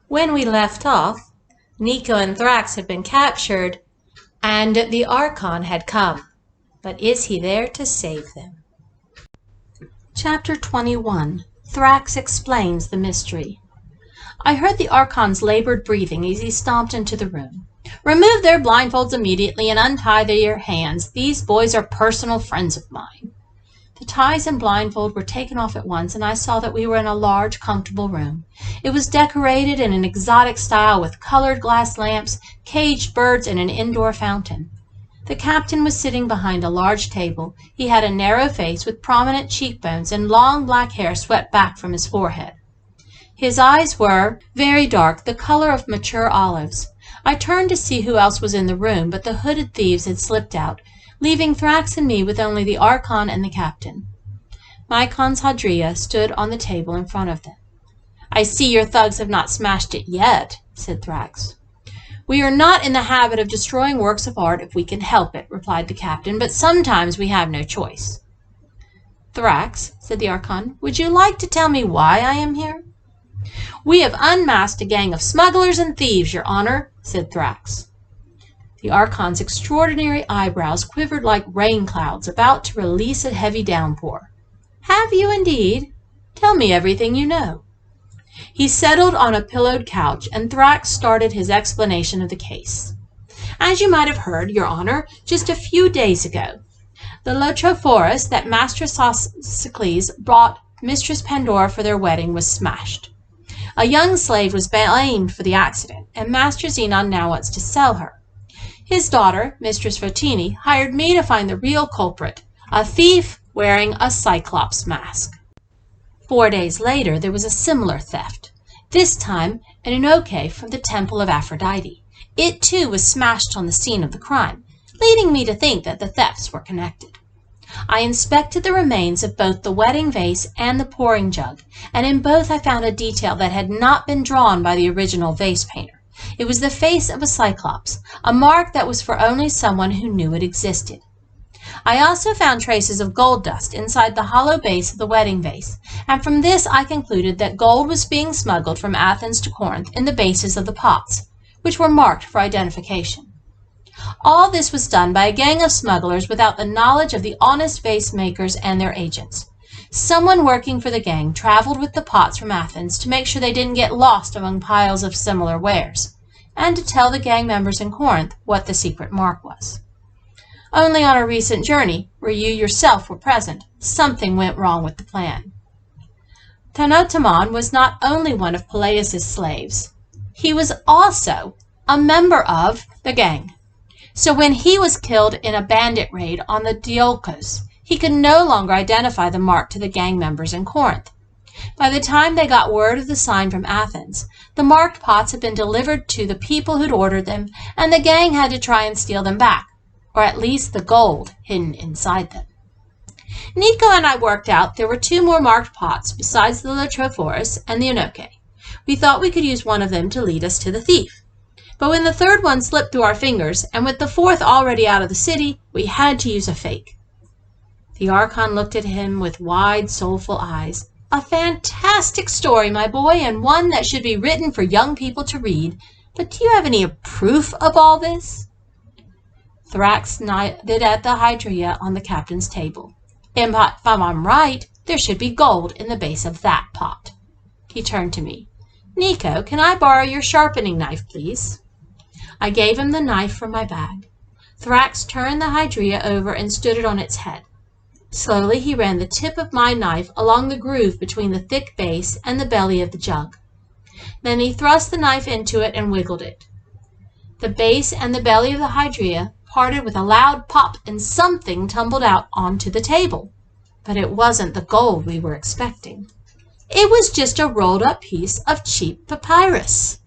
When we left off, Nico and Thrax had been captured, and the Archon had come. But is he there to save them? Chapter 21. Thrax explains the mystery. I heard the Archon's labored breathing as he stomped into the room. "Remove their blindfolds immediately and untie their hands. These boys are personal friends of mine." The ties and blindfold were taken off at once, and I saw that we were in a large, comfortable room. It was decorated in an exotic style with colored glass lamps, caged birds, and an indoor fountain. The captain was sitting behind a large table. He had a narrow face with prominent cheekbones and long black hair swept back from his forehead. His eyes were very dark, the color of mature olives. I turned to see who else was in the room, but the hooded thieves had slipped out, leaving Thrax and me with only the Archon and the captain. Mycon's Hadria stood on the table in front of them. "I see your thugs have not smashed it yet," said Thrax. "We are not in the habit of destroying works of art if we can help it," replied the captain, "but sometimes we have no choice." "Thrax," said the Archon, "would you like to tell me why I am here?" "We have unmasked a gang of smugglers and thieves, your honor," said Thrax. The Archon's extraordinary eyebrows quivered like rain clouds about to release a heavy downpour. "Have you indeed? Tell me everything you know." He settled on a pillowed couch, and Thrax started his explanation of the case. "As you might have heard, your honor, just a few days ago, the Lotrophorus that Master Cyclops brought Mistress Pandora for their wedding was smashed. A young slave was blamed for the accident, and Master Xenon now wants to sell her. His daughter, Mistress Votini, hired me to find the real culprit, a thief wearing a Cyclops mask. 4 days later, there was a similar theft, this time an Inoke from the Temple of Aphrodite. It, too, was smashed on the scene of the crime, leading me to think that the thefts were connected. I inspected the remains of both the wedding vase and the pouring jug, and in both I found a detail that had not been drawn by the original vase painter. It was the face of a Cyclops, a mark that was for only someone who knew it existed. I also found traces of gold dust inside the hollow base of the wedding vase, and from this I concluded that gold was being smuggled from Athens to Corinth in the bases of the pots, which were marked for identification. All this was done by a gang of smugglers without the knowledge of the honest vase makers and their agents. Someone working for the gang traveled with the pots from Athens to make sure they didn't get lost among piles of similar wares, and to tell the gang members in Corinth what the secret mark was. Only on a recent journey, where you yourself were present, something went wrong with the plan. Tanotamon was not only one of Peleus' slaves, he was also a member of the gang. So when he was killed in a bandit raid on the Diolkos, he could no longer identify the mark to the gang members in Corinth. By the time they got word of the sign from Athens, the marked pots had been delivered to the people who'd ordered them, and the gang had to try and steal them back, or at least the gold hidden inside them. Nico and I worked out there were 2 more marked pots besides the Lotrophorus and the Inoke. We thought we could use one of them to lead us to the thief. But when the 3rd one slipped through our fingers, and with the 4th already out of the city, we had to use a fake. The Archon looked at him with wide, soulful eyes. "A fantastic story, my boy, and one that should be written for young people to read. But do you have any proof of all this?" Thrax nodded at the Hydria on the captain's table. "If I'm right, there should be gold in the base of that pot." He turned to me. "Nico, can I borrow your sharpening knife, please?" I gave him the knife from my bag. Thrax turned the Hydria over and stood it on its head. Slowly he ran the tip of my knife along the groove between the thick base and the belly of the jug. Then he thrust the knife into it and wiggled it. The base and the belly of the Hydria parted with a loud pop, and something tumbled out onto the table. But it wasn't the gold we were expecting. It was just a rolled-up piece of cheap papyrus.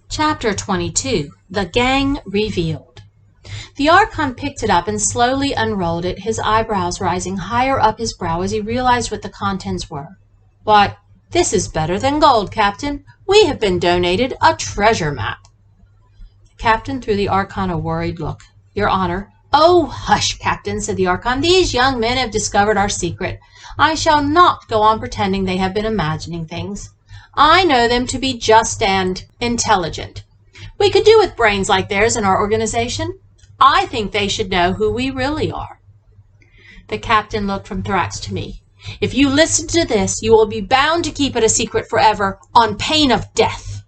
Chapter 22. The Gang Revealed. The Archon picked it up and slowly unrolled it, his eyebrows rising higher up his brow as he realized what the contents were. "Why, this is better than gold, Captain. We have been donated a treasure map." The captain threw the Archon a worried look. "Your honor." "Oh, hush, Captain," said the Archon. "These young men have discovered our secret. I shall not go on pretending they have been imagining things. I know them to be just and intelligent. We could do with brains like theirs in our organization. I think they should know who we really are." The captain looked from Thrax to me. "If you listen to this, you will be bound to keep it a secret forever, on pain of death."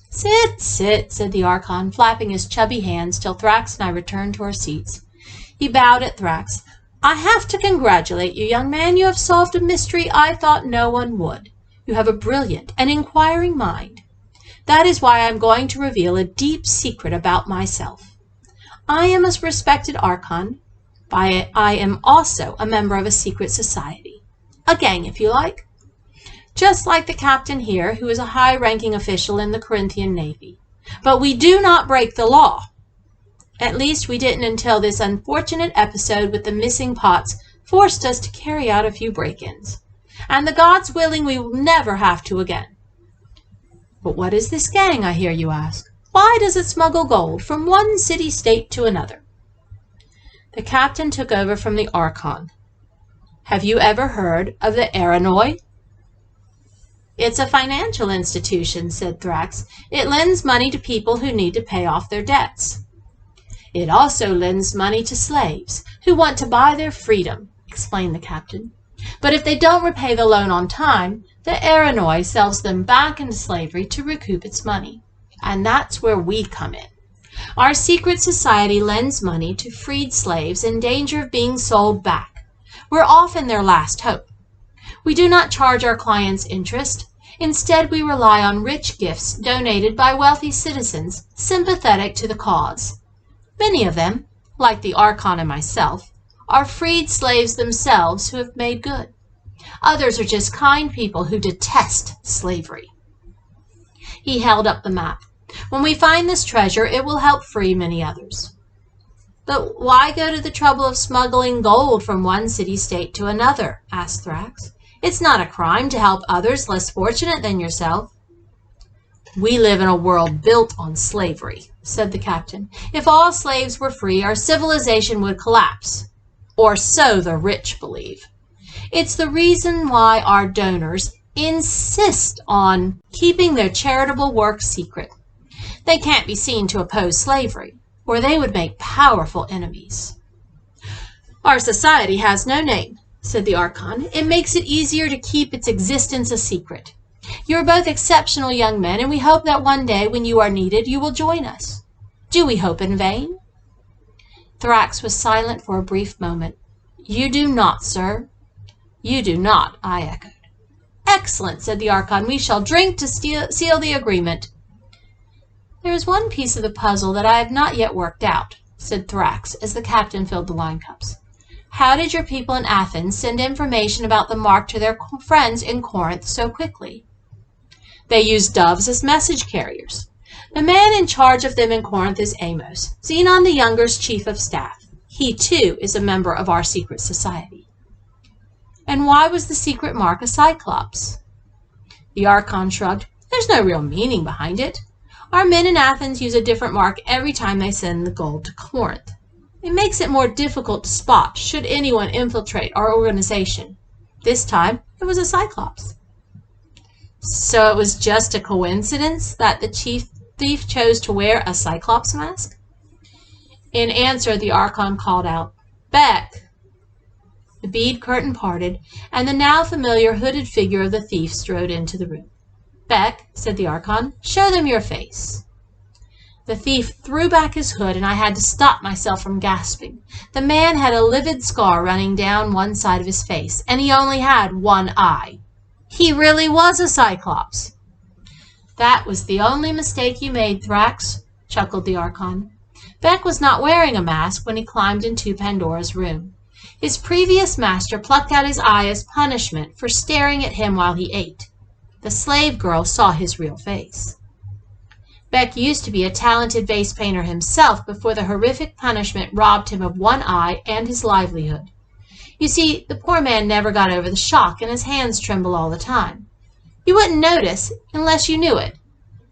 "Sit, sit," said the Archon, flapping his chubby hands till Thrax and I returned to our seats. He bowed at Thrax. "I have to congratulate you, young man. You have solved a mystery I thought no one would. You have a brilliant and inquiring mind. That is why I am going to reveal a deep secret about myself. I am a respected Archon. I am also a member of a secret society. A gang, if you like. Just like the captain here, who is a high-ranking official in the Corinthian Navy. But we do not break the law. At least we didn't until this unfortunate episode with the missing pots forced us to carry out a few break-ins. And the gods willing, we will never have to again. But what is this gang, I hear you ask? Why does it smuggle gold from one city-state to another?" The captain took over from the Archon. "Have you ever heard of the Aranoi?" "It's a financial institution," said Thrax. "It lends money to people who need to pay off their debts." "It also lends money to slaves who want to buy their freedom," explained the captain. "But if they don't repay the loan on time, the Aranoi sells them back into slavery to recoup its money. And that's where we come in. Our secret society lends money to freed slaves in danger of being sold back. We're often their last hope. We do not charge our clients interest. Instead, we rely on rich gifts donated by wealthy citizens sympathetic to the cause. Many of them, like the Archon and myself, are freed slaves themselves who have made good. Others are just kind people who detest slavery." He held up the map. "When we find this treasure, it will help free many others." "But why go to the trouble of smuggling gold from one city-state to another?" asked Thrax. "It's not a crime to help others less fortunate than yourself." "We live in a world built on slavery," said the captain. "If all slaves were free, our civilization would collapse. Or so the rich believe. It's the reason why our donors insist on keeping their charitable work secret. They can't be seen to oppose slavery, or they would make powerful enemies." "Our society has no name," said the Archon. "It makes it easier to keep its existence a secret. You are both exceptional young men, and we hope that one day, when you are needed, you will join us. Do we hope in vain?" Thrax was silent for a brief moment. "You do not, sir." "You do not," I echoed. "Excellent," said the Archon. "We shall drink to seal the agreement." "There is one piece of the puzzle that I have not yet worked out," said Thrax, as the captain filled the wine cups. "How did your people in Athens send information about the mark to their friends in Corinth so quickly?" "They used doves as message carriers. The man in charge of them in Corinth is Amos, Xenon the Younger's chief of staff. He, too, is a member of our secret society." "And why was the secret mark a Cyclops?" The Archon shrugged. "There's no real meaning behind it. Our men in Athens use a different mark every time they send the gold to Corinth. It makes it more difficult to spot should anyone infiltrate our organization. This time, it was a Cyclops." "So it was just a coincidence that the chief thief chose to wear a Cyclops mask?" In answer, the Archon called out, "Beck!" The bead curtain parted, and the now familiar hooded figure of the thief strode into the room. "Beck," said the Archon, "show them your face." The thief threw back his hood, and I had to stop myself from gasping. The man had a livid scar running down one side of his face, and he only had one eye. He really was a Cyclops. "That was the only mistake you made, Thrax," chuckled the Archon. Beck was not wearing a mask when he climbed into Pandora's room. His previous master plucked out his eye as punishment for staring at him while he ate. The slave girl saw his real face. Beck used to be a talented vase painter himself before the horrific punishment robbed him of one eye and his livelihood. You see, the poor man never got over the shock, and his hands tremble all the time. You wouldn't notice unless you knew it,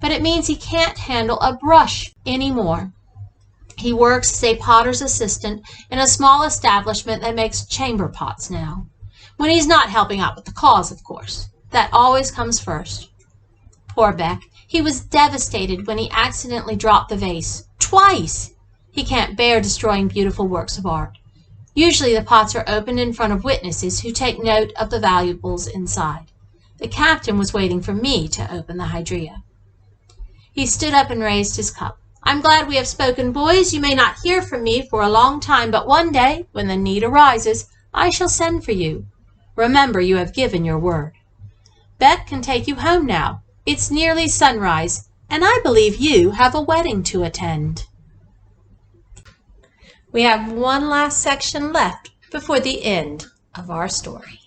but it means he can't handle a brush anymore. He works as a potter's assistant in a small establishment that makes chamber pots now. When he's not helping out with the cause, of course. That always comes first. Poor Beck. He was devastated when he accidentally dropped the vase. Twice! He can't bear destroying beautiful works of art. Usually the pots are opened in front of witnesses who take note of the valuables inside. The captain was waiting for me to open the hydria. He stood up and raised his cup. I'm glad we have spoken, boys. You may not hear from me for a long time, but one day, when the need arises, I shall send for you. Remember, you have given your word. Beck can take you home now. It's nearly sunrise, and I believe you have a wedding to attend. We have one last section left before the end of our story.